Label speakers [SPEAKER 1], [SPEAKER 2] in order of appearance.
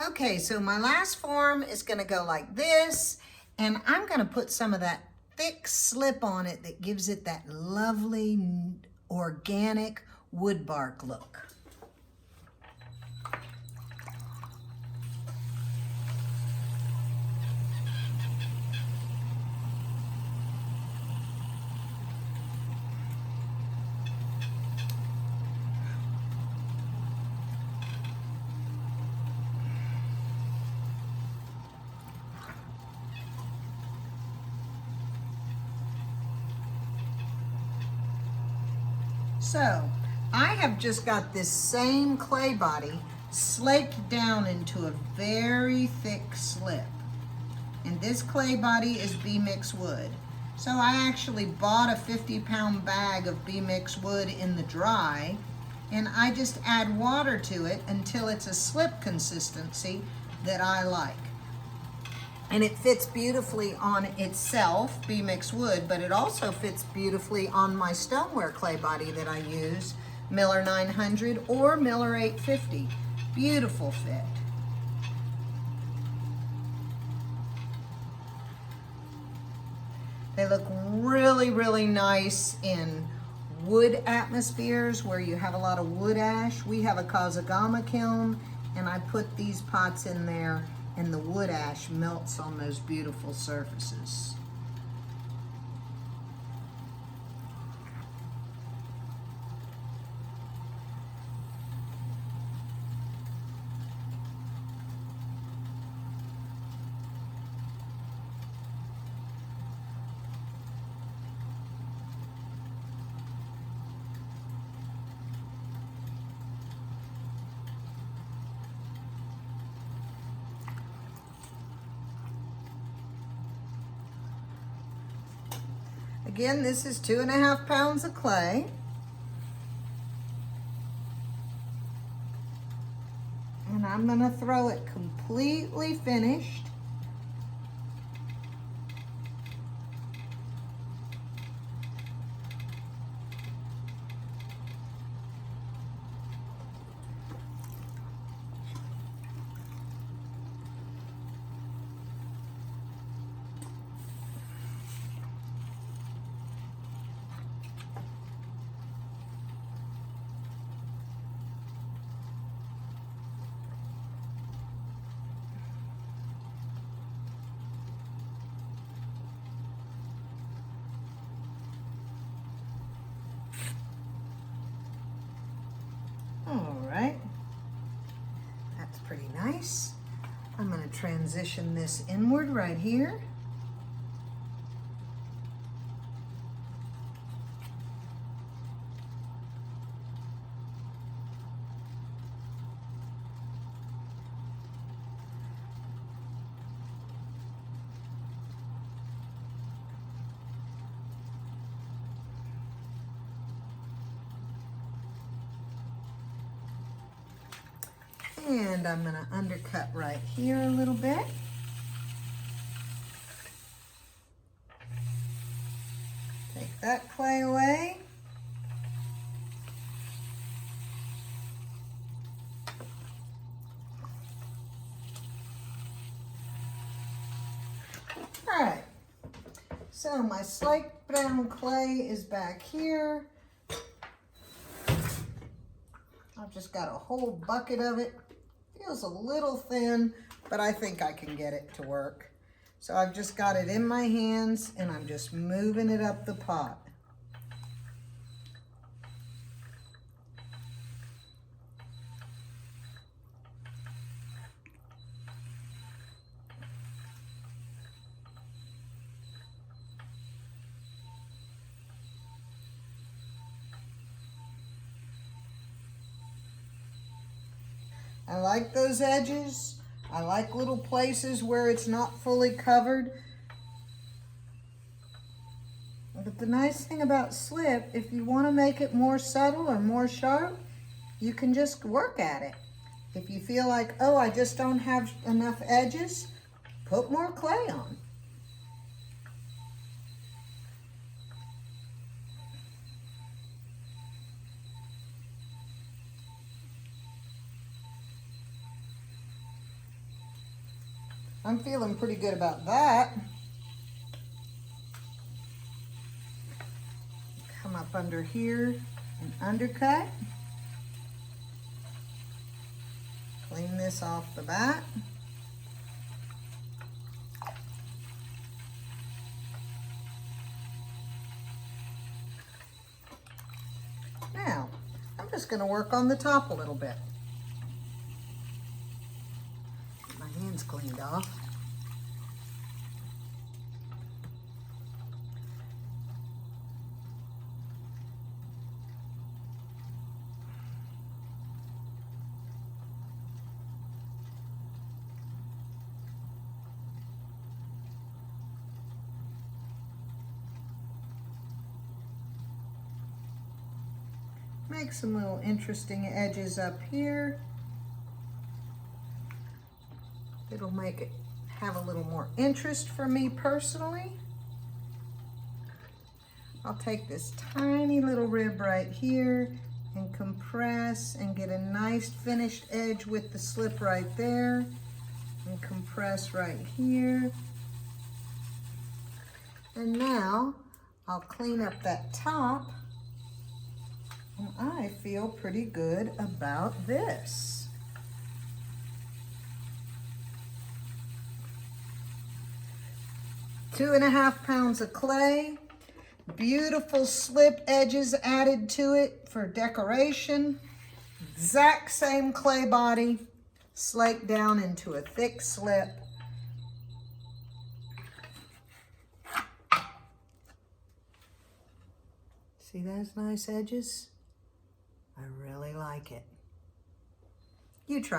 [SPEAKER 1] Okay, so my last form is gonna go like this, and I'm gonna put some of that thick slip on it that gives it that lovely organic wood bark look. So I have just got this same clay body slaked down into a very thick slip. And this clay body is B-mix wood. So I actually bought a 50-pound bag of B-mix wood in the dry, and I just add water to it until it's a slip consistency that I like. And it fits beautifully on itself, B-mix wood, but it also fits beautifully on my stoneware clay body that I use, Miller 900 or Miller 850. Beautiful fit. They look really, really nice in wood atmospheres where you have a lot of wood ash. We have a Kazagama kiln, and I put these pots in there, and the wood ash melts on those beautiful surfaces. Again, this is 2.5 pounds of clay. And I'm gonna throw it completely finished. All right, that's pretty nice. I'm going to transition this inward right here. And I'm going to undercut right here a little bit. Take that clay away. All right, so my slaked brown clay is back here. I've just got a whole bucket of it. Feels a little thin, but I think I can get it to work. So I've just got it in my hands and I'm just moving it up the pot. I like those edges. I like little places where it's not fully covered. But the nice thing about slip, if you want to make it more subtle or more sharp, you can just work at it. If you feel like, oh, I just don't have enough edges, put more clay on. I'm feeling pretty good about that. Come up under here and undercut. Clean this off the bat. Now, I'm just going to work on the top a little bit. Get my hands cleaned off. Make some little interesting edges up here. It'll make it have a little more interest for me personally. I'll take this tiny little rib right here and compress and get a nice finished edge with the slip right there, and compress right here. And now I'll clean up that top. And I feel pretty good about this. Two and a half pounds of clay, beautiful slip edges added to it for decoration. Exact same clay body, slaked down into a thick slip. See those nice edges? I really like it. You try.